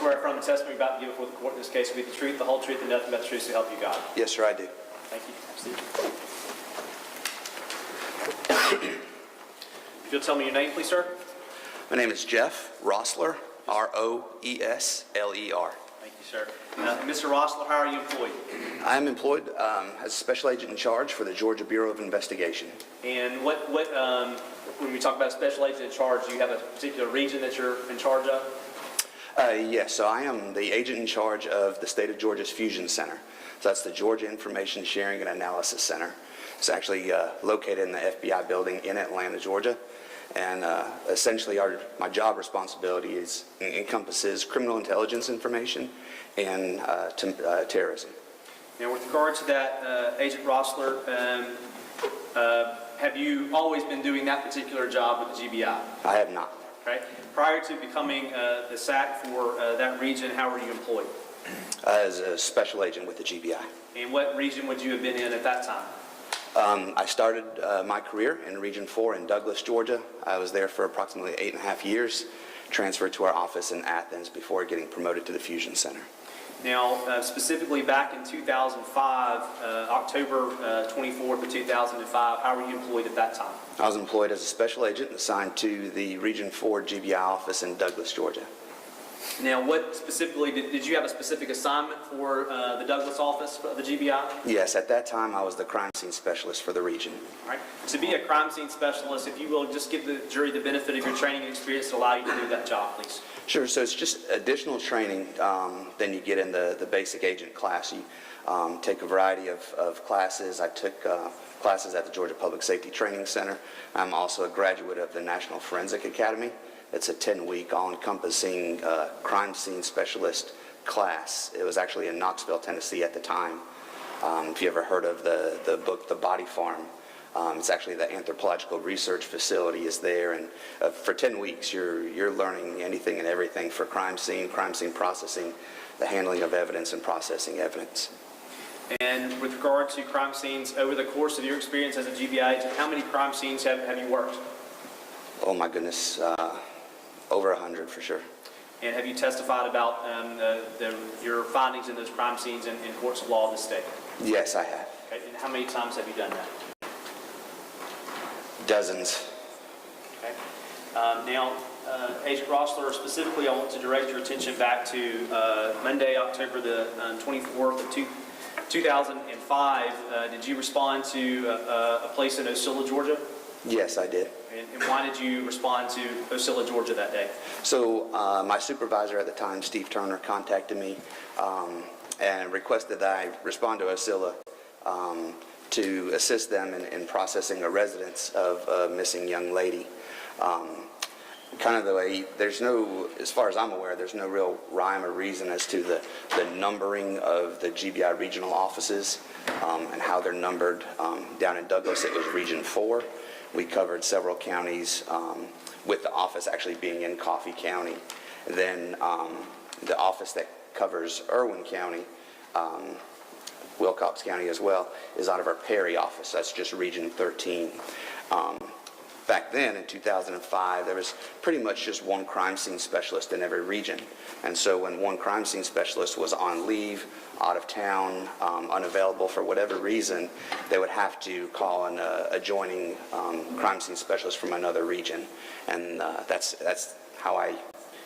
swear affirm the testimony you're about to give before the court in this case will be the truth, the whole truth, and nothing but the truth, so help you God? Yes, sir, I do. Thank you. If you'll tell me your name, please, sir. My name is Jeff Rossler, R-O-E-S-L-E-R. Thank you, sir. Mr. Rossler, how are you employed? I am employed as a special agent in charge for the Georgia Bureau of Investigation. And when we talk about special agent in charge, do you have a particular region that you're in charge of? Yes, so I am the agent in charge of the state of Georgia's Fusion Center. So that's the Georgia Information Sharing and Analysis Center. It's actually located in the FBI building in Atlanta, Georgia. And essentially my job responsibility encompasses criminal intelligence information and terrorism. Now, with regard to that, Agent Rossler, have you always been doing that particular job with the GBI? I have not. Okay. Prior to becoming the SAC for that region, how were you employed? As a special agent with the GBI. And what region would you have been in at that time? I started my career in Region 4 in Douglas, Georgia. I was there for approximately 8.5 years, transferred to our office in Athens before getting promoted to the Fusion Center. Now, specifically back in 2005, October 24th of 2005, how were you employed at that time? I was employed as a special agent assigned to the Region 4 GBI office in Douglas, Georgia. Now, what specifically, did you have a specific assignment for the Douglas office of the GBI? Yes, at that time I was the crime scene specialist for the region. All right. To be a crime scene specialist, if you will, just give the jury the benefit of your training and experience to allow you to do that job, please. Sure. So it's just additional training than you get in the basic agent class. You take a variety of classes. I took classes at the Georgia Public Safety Training Center. I'm also a graduate of the National Forensic Academy. It's a 10-week all-encompassing crime scene specialist class. It was actually in Knoxville, Tennessee at the time. If you ever heard of the book, The Body Farm, it's actually the anthropological research facility is there, and for 10 weeks you're learning anything and everything for crime scene processing, the handling of evidence and processing evidence. And with regard to crime scenes, over the course of your experience as a GBI agent, how many crime scenes have you worked? Oh my goodness, over 100 for sure. And have you testified about your findings in those crime scenes in courts of law of the state? Yes, I have. Okay. And how many times have you done that? Dozens. Okay. Now, Agent Rossler, specifically, I want to direct your attention back to Monday, October the 24th of 2005. Did you respond to a place in Ocilla, Georgia? Yes, I did. And why did you respond to Ocilla, Georgia that day? So my supervisor at the time, Steve Turner, contacted me and requested that I respond to Ocilla to assist them in processing a residence of a missing young lady. Kind of the way, there's no, as far as I'm aware, there's no real rhyme or reason as to the numbering of the GBI regional offices and how they're numbered. Down in Douglas, it was Region 4. We covered several counties with the office actually being in Coffee County. Then the office that covers Irwin County, Wilcox County as well, is out of our Perry office. That's just Region 13. Back then, in 2005, there was pretty much just one crime scene specialist in every region. And so when one crime scene specialist was on leave, out of town, unavailable for whatever reason, they would have to call an adjoining crime scene specialist from another region. And that's how I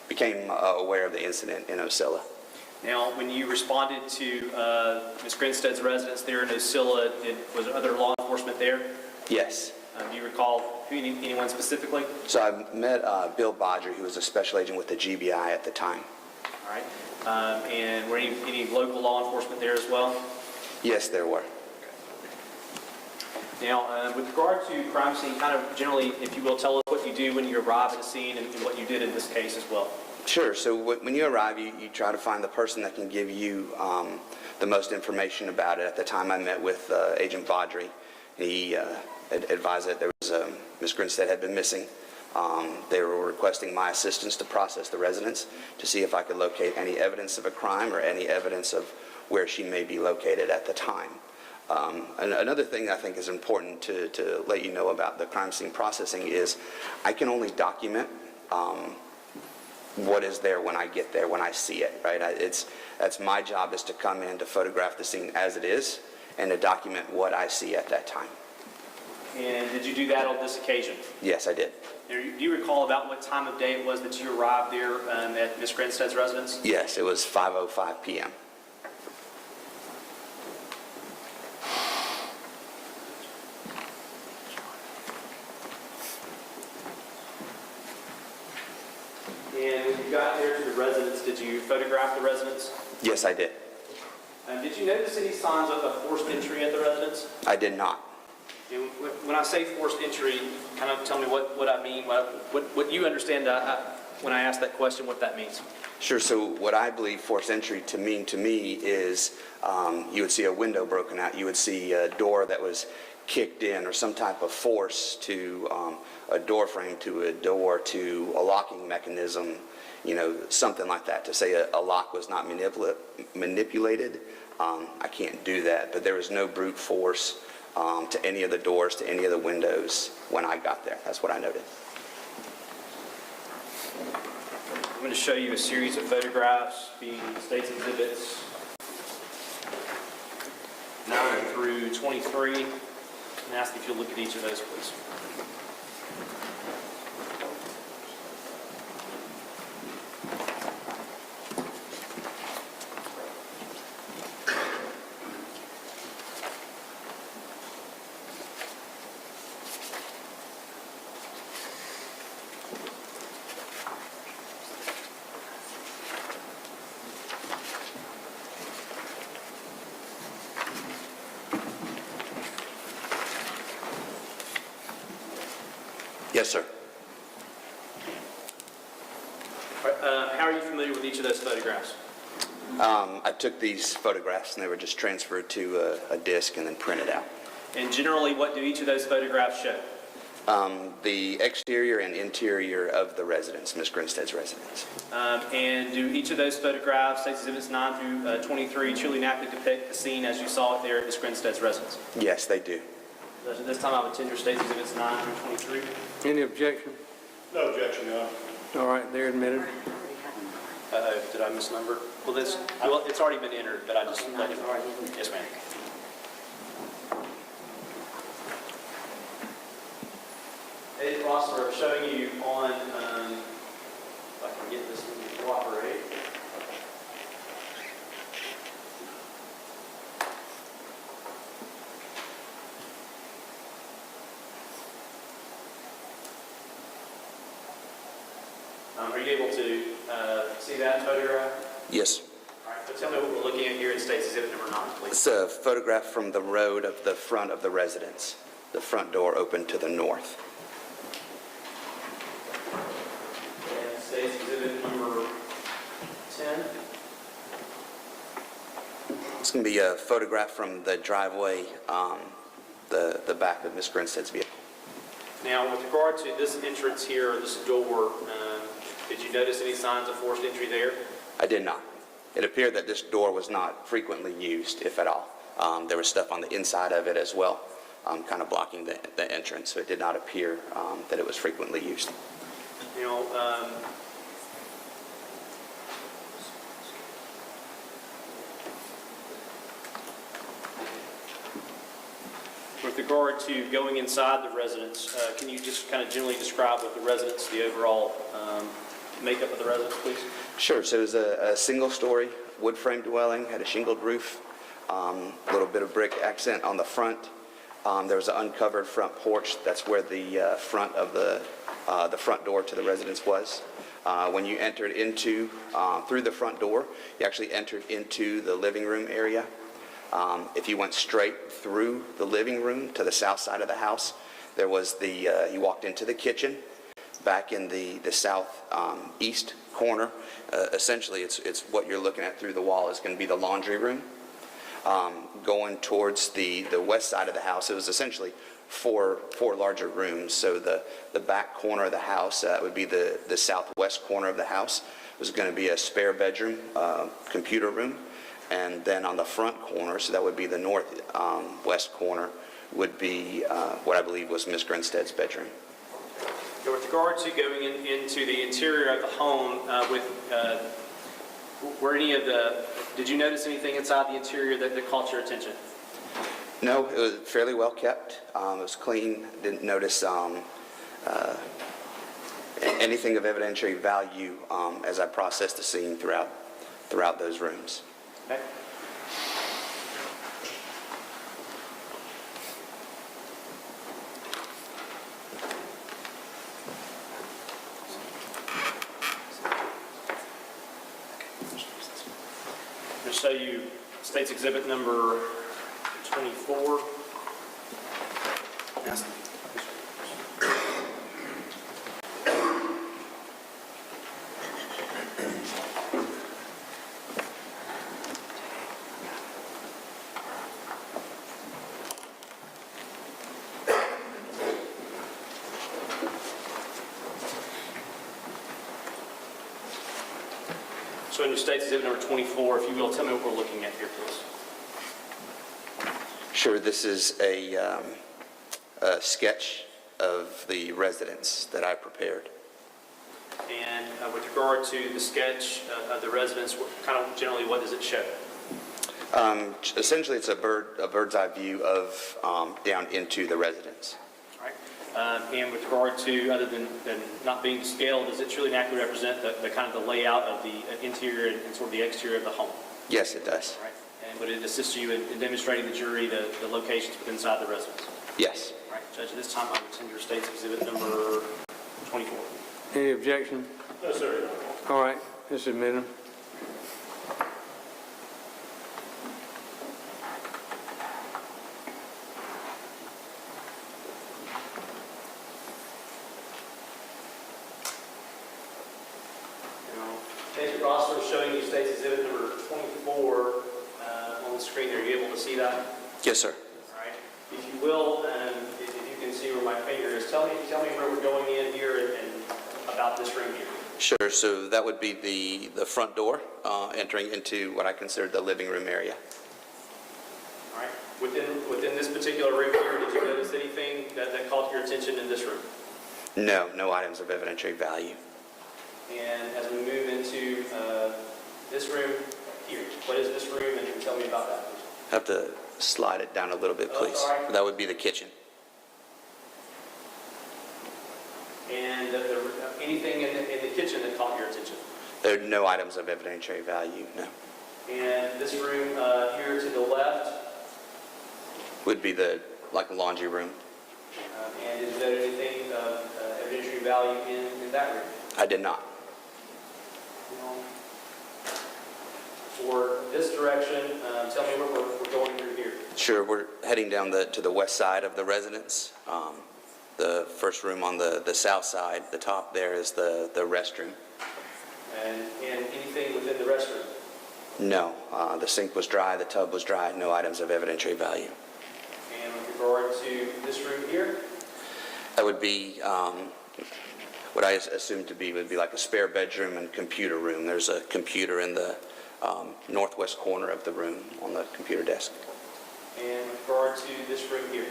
became aware of the incident in Ocilla. Now, when you responded to Ms. Grinstead's residence there in Ocilla, was there other law enforcement there? Yes. Do you recall anyone specifically? So I met Bill Bodger, who was a special agent with the GBI at the time. All right. And were any local law enforcement there as well? Yes, there were. Okay. Now, with regard to crime scene, kind of generally, if you will, tell us what you do when you arrive at a scene and what you did in this case as well. Sure. So when you arrive, you try to find the person that can give you the most information about it. At the time I met with Agent Vaudry, he advised that there was Ms. Grinstead had been missing. They were requesting my assistance to process the residence to see if I could locate any evidence of a crime or any evidence of where she may be located at the time. Another thing I think is important to let you know about the crime scene processing is I can only document what is there when I get there, when I see it, right? That's my job, is to come in to photograph the scene as it is and to document what I see at that time. And did you do that on this occasion? Yes, I did. Do you recall about what time of day it was that you arrived there at Ms. Grinstead's residence? Yes, it was 5:05 p.m. And when you got there to the residence, did you photograph the residence? Yes, I did. Did you notice any signs of forced entry at the residence? I did not. And when I say forced entry, kind of tell me what I mean, what you understand when I ask that question, what that means. Sure. So what I believe forced entry to mean to me is you would see a window broken out, you would see a door that was kicked in, or some type of force to a door frame, to a door, to a locking mechanism, something like that. To say a lock was not manipulated, I can't do that. But there was no brute force to any of the doors, to any of the windows when I got there. That's what I noted. I'm going to show you a series of photographs being State's Exhibits 9 through 23, and ask if you'll look at each of those, please. Yes, sir. How are you familiar with each of those photographs? I took these photographs and they were just transferred to a disc and then printed out. And generally, what do each of those photographs show? The exterior and interior of the residence, Ms. Grinstead's residence. And do each of those photographs, State's Exhibits 9 through 23, truly and accurately depict the scene as you saw it there at Ms. Grinstead's residence? Yes, they do. At this time, I would tender State's Exhibits 9 through 23. Any objection? No objection, Your Honor. All right, they're admitted. Did I misnumber? Well, it's already been entered, but I just let you know. Yes, ma'am. Hey, Ross, we're showing you on, if I can get this one to cooperate. Are you able to see that photograph? Yes. All right, so tell me what we're looking at here in State's Exhibit number 9, please. It's a photograph from the road of the front of the residence. The front door open to the north. And State's Exhibit number 10. It's going to be a photograph from the driveway, the back of Ms. Grinstead's vehicle. Now, with regard to this entrance here, this door, did you notice any signs of forced entry there? I did not. It appeared that this door was not frequently used, if at all. There was stuff on the inside of it as well, kind of blocking the entrance, so it did not appear that it was frequently used. Now, with regard to going inside the residence, can you just kind of generally describe what the residence, the overall makeup of the residence, please? Sure. So it was a single-story wood frame dwelling, had a shingled roof, a little bit of brick accent on the front. There was an uncovered front porch. That's where the front of the front door to the residence was. When you entered into through the front door, you actually entered into the living room area. If you went straight through the living room to the south side of the house, there was you walked into the kitchen. Back in the south east corner, essentially it's what you're looking at through the wall is going to be the laundry room. Going towards the west side of the house, it was essentially four larger rooms. So the back corner of the house would be the southwest corner of the house. It was going to be a spare bedroom, computer room. And then on the front corner, so that would be the northwest corner, would be what I believe was Ms. Grinstead's bedroom. With regard to going into the interior of the home, did you notice anything inside the interior that caught your attention? No, it was fairly well kept. It was clean. Didn't notice anything of evidentiary value as I processed the scene throughout those rooms. Okay. I'll show you State's Exhibit number 24. Yes. So in your State's Exhibit number 24, if you will, tell me what we're looking at here, please. Sure, this is a sketch of the residence that I prepared. And with regard to the sketch of the residence, generally what does it show? Essentially, it's a bird's eye view of down into the residence. All right. And with regard to, other than not being scaled, does it truly and accurately represent the kind of the layout of the interior and sort of the exterior of the home? Yes, it does. All right. And would it assist you in demonstrating the jury the locations within inside the residence? Yes. All right. Judge, at this time, I would send your State's Exhibit number 24. Any objection? No, sir. All right, it's admitted. Agent Rosler is showing you State's Exhibit number 24 on the screen there. Are you able to see that? Yes, sir. All right. If you will, if you can see where my finger is, tell me where we're going in here and about this room here. Sure, so that would be the front door entering into what I consider the living room area. All right. Within this particular room here, did you notice anything that caught your attention in this room? No items of evidentiary value. And as we move into this room here, what is this room, and tell me about that, please. Have to slide it down a little bit, please. all right. That would be the kitchen. And anything in the kitchen that caught your attention? There are no items of evidentiary value, no. And this room here to the left, Would be the laundry room. and is there anything of evidentiary value in that room? I did not. For this direction, tell me where we're going through here. Sure, we're heading down to the west side of the residence. The first room on the south side, the top there is the restroom. And anything within the restroom? No, the sink was dry, the tub was dry, no items of evidentiary value. And with regard to this room here? That would be what I assume would be like a spare bedroom and computer room. There's a computer in the northwest corner of the room on the computer desk. And with regard to this room here?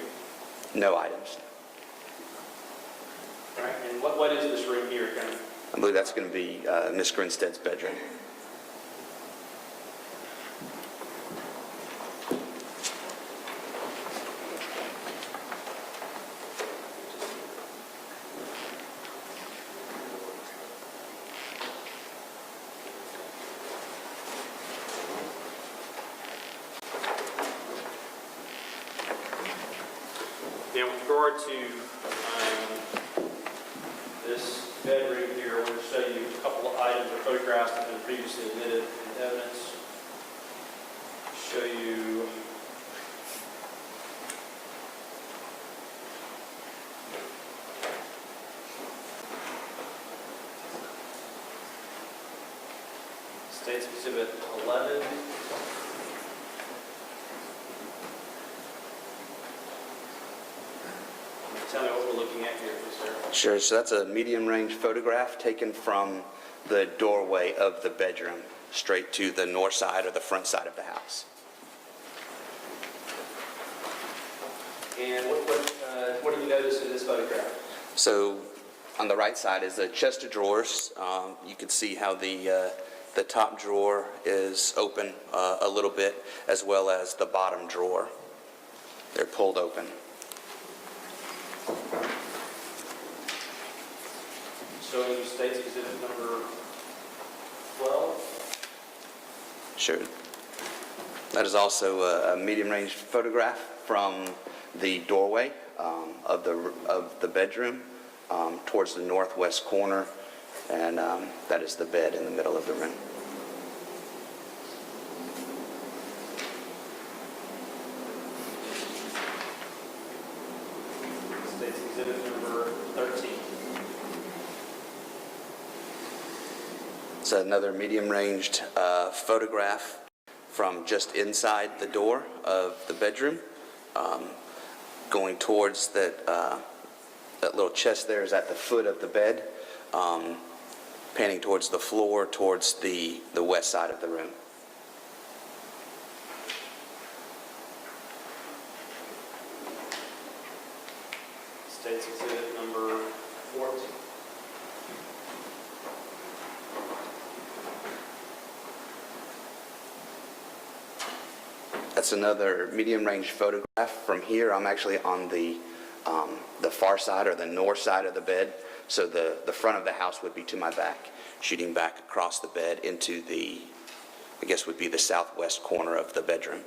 No items. All right, and what is this room here, kind of? I believe that's going to be Miss Grinstead's bedroom. Now, with regard to this bedroom here, I want to show you a couple of items or photographs that have been previously admitted in evidence. Show you State's Exhibit 11. Tell me what we're looking at here, please, sir. Sure, so that's a medium-range photograph taken from the doorway of the bedroom straight to the north side or the front side of the house. And what do you notice in this photograph? So On the right side is a chest of drawers. You can see how the top drawer is open a little bit, as well as the bottom drawer. They're pulled open. Showing you State's Exhibit number 12. Sure. That is also a medium-range photograph from the doorway of the bedroom towards the northwest corner, and that is the bed in the middle of the room. State's Exhibit number 13. It's another medium-ranged photograph from just inside the door of the bedroom, going towards that little chest there is at the foot of the bed, panning towards the floor, towards the west side of the room. State's Exhibit number 14. That's another medium-range photograph from here. I'm actually on the far side, or the north side of the bed, so the front of the house would be to my back, shooting back across the bed into the, I guess would be the southwest corner of the bedroom.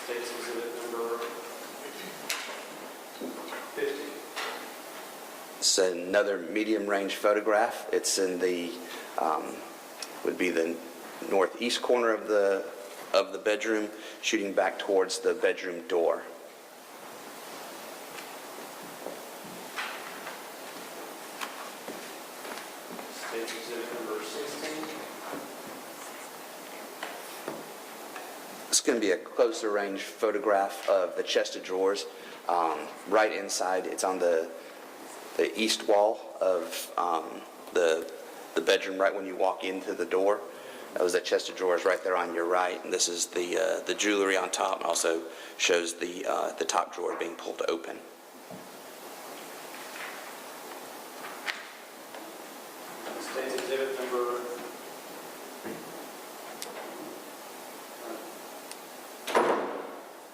State's Exhibit number 50. It's another medium-range photograph. It's in the would be the northeast corner of the bedroom, shooting back towards the bedroom door. State's Exhibit number 16. It's going to be a closer range photograph of the chest of drawers. Right inside, it's on the east wall of the bedroom, right when you walk into the door. That was that chest of drawers right there on your right, and this is the jewelry on top, and also shows the top drawer being pulled open. State's Exhibit number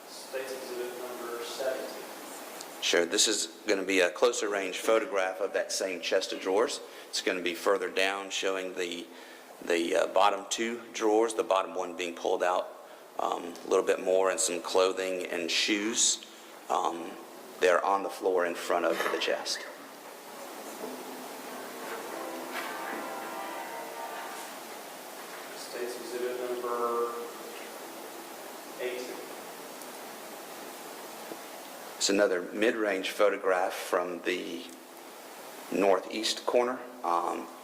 State's Exhibit number 17. Sure, this is going to be a closer range photograph of that same chest of drawers. It's going to be further down, showing the bottom two drawers, the bottom one being pulled out a little bit more, and some clothing and shoes. They're on the floor in front of the chest. State's Exhibit number 18. It's another mid-range photograph from the northeast corner,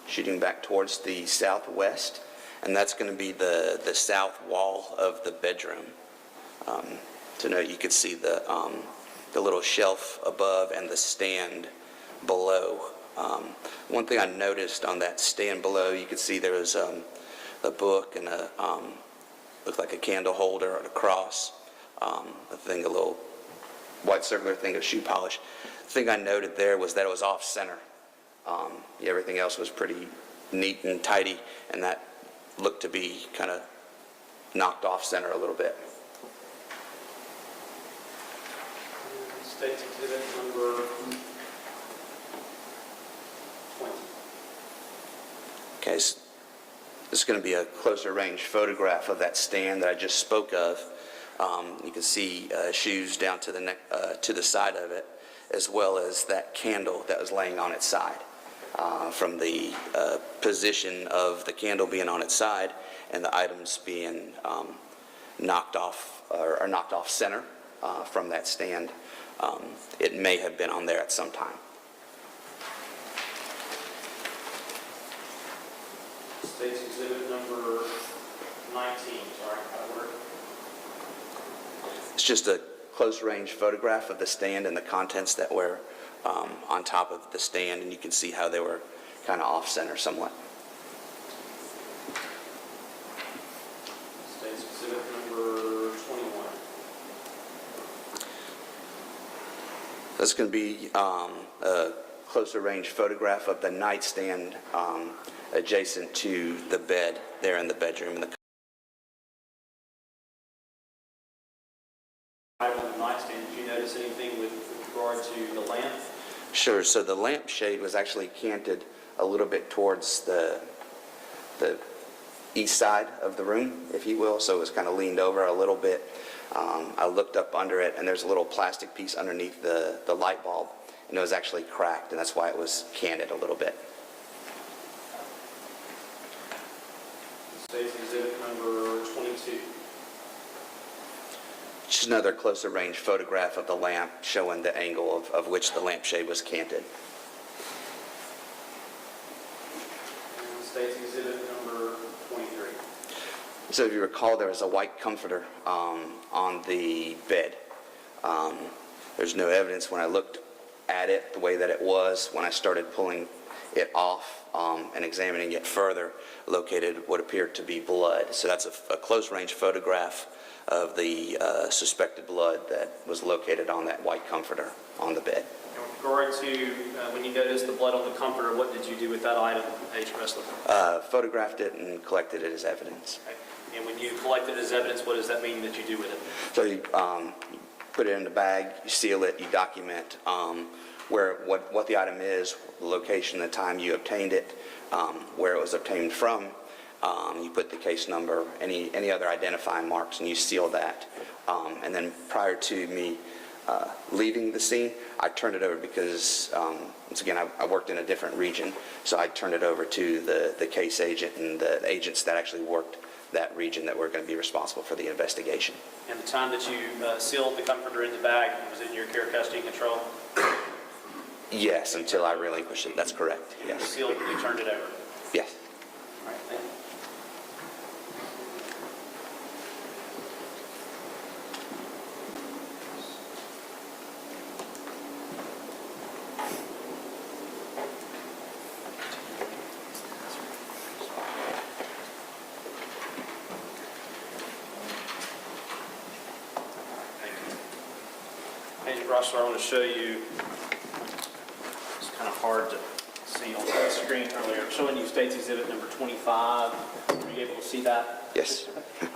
shooting back towards the southwest, and that's going to be the south wall of the bedroom. To note, you could see the little shelf above and the stand below. One thing I noticed on that stand below, you could see there was a book and looked like a candle holder and a cross, a little white circular thing of shoe polish. The thing I noted there was that it was off center. Everything else was pretty neat and tidy, and that looked to be kind of knocked off center a little bit. State's Exhibit number 20. Okay, so this is going to be a closer range photograph of that stand that I just spoke of. You can see shoes down to the neck, to the side of it, as well as that candle that was laying on its side. From the position of the candle being on its side and the items being knocked off or knocked off center from that stand, it may have been on there at some time. State's Exhibit number 19. Sorry, out of order. It's just a close range photograph of the stand and the contents that were on top of the stand, and you can see how they were kind of off center somewhat. State's Exhibit number 21. That's going to be a closer range photograph of the nightstand adjacent to the bed there in the bedroom. Right on the nightstand, did you notice anything with regard to the lamp? Sure. So the lampshade was actually canted a little bit towards the east side of the room, if you will. So it was kind of leaned over a little bit. I looked up under it, and there's a little plastic piece underneath the light bulb, and it was actually cracked, and that's why it was canted a little bit. State's exhibit number 22. Just another closer range photograph of the lamp showing the angle of which the lampshade was canted. And State's exhibit number 23. So if you recall, there was a white comforter on the bed. There's no evidence when I looked at it the way that it was. When I started pulling it off and examining it further, located what appeared to be blood. So that's a close range photograph of the suspected blood that was located on that white comforter on the bed. And with regard to when you noticed the blood on the comforter, what did you do with that item, H. Wrestler? Photographed it and collected it as evidence. Okay. And when you collect it as evidence, what does that mean that you do with it? So you put it in the bag, you seal it, you document what the item is, the location, the time you obtained it, where it was obtained from. You put the case number, any other identifying marks, and you seal that. And then prior to me leaving the scene, I turned it over because, once again, I worked in a different region, so I turned it over to the case agent and the agents that actually worked that region that were going to be responsible for the investigation. And the time that you sealed the comforter in the bag, was it in your care, custody, and control? Yes, until I relinquished it. That's correct. You Yes. sealed it, you turned it over. Yes. All right, thank you. Agent Russell, I want to show you, it's kind of hard to see on the screen earlier. I'm showing you State's Exhibit number 25. Are you able to see that? Yes.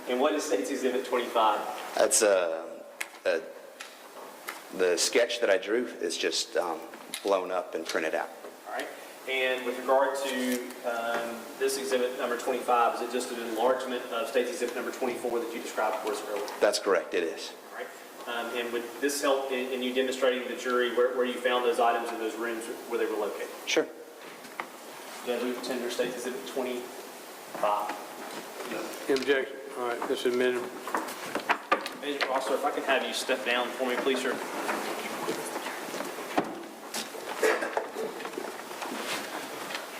And what is State's Exhibit 25? That's the sketch that I drew is just blown up and printed out. All right. And with regard to this exhibit number 25, is it just an enlargement of State's Exhibit number 24 that you described for us earlier? That's correct. It is. All right. And would this help in you demonstrating to the jury where you found those items in those rooms where they were located? Sure. Judge, we tender State's Exhibit 25. Objection. All right, this is minimum. Agent Rosser, if I can have you step down for me, please, sir.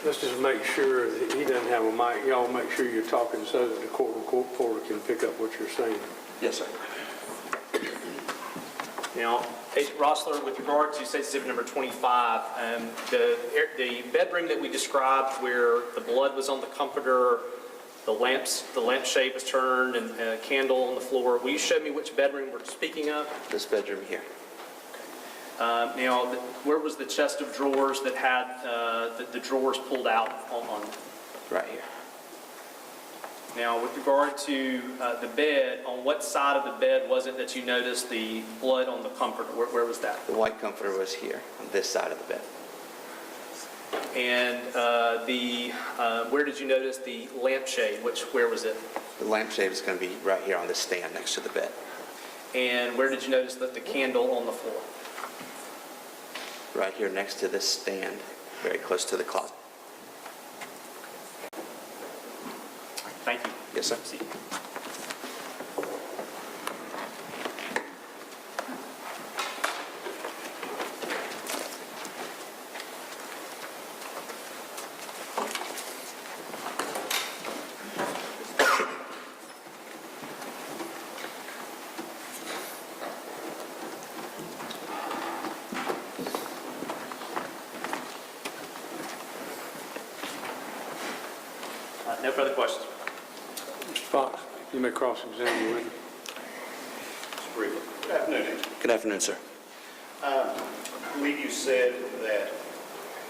Let's just make sure that he doesn't have a mic. Y'all make sure you're talking so that the court reporter can pick up what you're saying. Yes, sir. Now, Agent Rossler, with regard to State's Exhibit number 25, the bedroom that we described where the blood was on the comforter, the lampshade was turned, and a candle on the floor, will you show me which bedroom we're speaking of? This bedroom here. Now, where was the chest of drawers that had the drawers pulled out on? Right here. Now, with regard to the bed, on what side of the bed was it that you noticed the blood on the comforter? Where was that? The white comforter was here on this side of the bed. And where did you notice the lampshade? Where was it? The lampshade is going to be right here on this stand next to the bed. And where did you notice the candle on the floor? Right here next to this stand, very close to the closet. Thank you. Yes, sir. See. No further questions. Mr. Fox, you may cross-examine the witness. Just briefly. Good afternoon, Agent. Good afternoon, sir. I believe you said that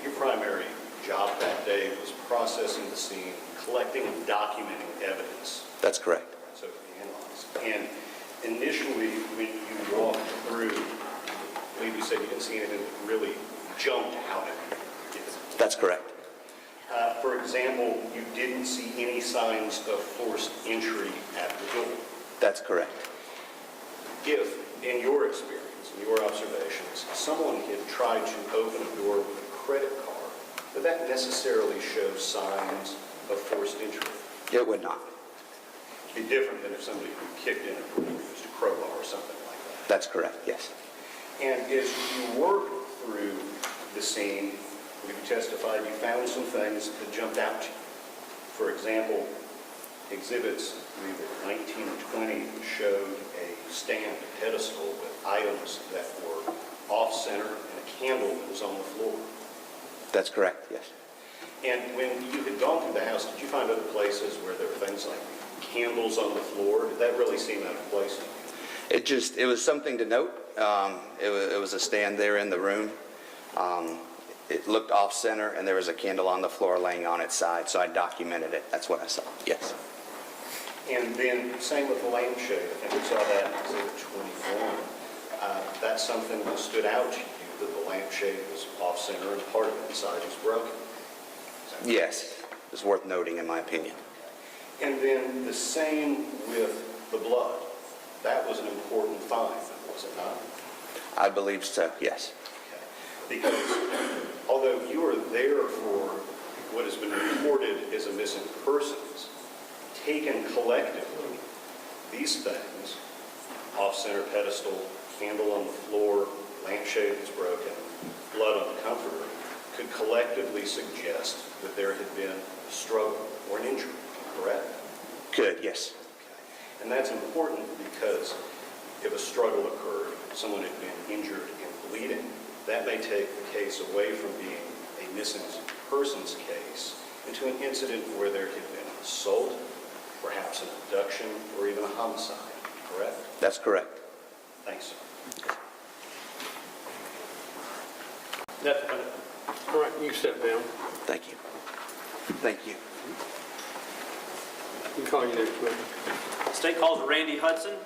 your primary job that day was processing the scene, collecting and documenting evidence That's correct. so it can be analyzed. And initially, when you walked through, I believe you said you didn't see anything that really jumped out at you. That's correct. For example, you didn't see any signs of forced entry at the door. That's correct. If, in your experience, in your observations, someone had tried to open a door with a credit card, would that necessarily show signs of forced entry? It would not. It'd be different than if somebody kicked in a door and used a crowbar or something like that. That's correct, yes. And as you worked through the scene, you testified you found some things that jumped out to you. For example, exhibits, I believe that 19 and 20 showed a stand, a pedestal with items that were off-center and a candle that was on the floor. That's correct, yes. And when you had gone through the house, did you find other places where there were things like candles on the floor? Did that really seem out of place? It was something to note. It was a stand there in the room. It looked off-center, and there was a candle on the floor laying on its side, so I documented it. That's what I saw, yes. And then same with the lampshade. I think we saw that in exhibit 21. That's something that stood out to you, that the lampshade was off-center and part of it inside was broken. Yes, it's worth noting in my opinion. And then the same with the blood. That was an important find, was it not? I believe so, yes. Because although you were there for what has been reported as a missing persons, taken collectively, these things, off-center pedestal, candle on the floor, lampshade that's broken, blood on the comforter, could collectively suggest that there had been a struggle or an injury, correct? Could, yes. And that's important because if a struggle occurred, someone had been injured and bleeding, that may take the case away from being a missing persons case into an incident where there had been an assault, perhaps an abduction, or even a homicide, correct? That's correct. Thanks, sir. All right, you step down. Thank you. Thank you. You can call your next witness. State calls Randy Hudson.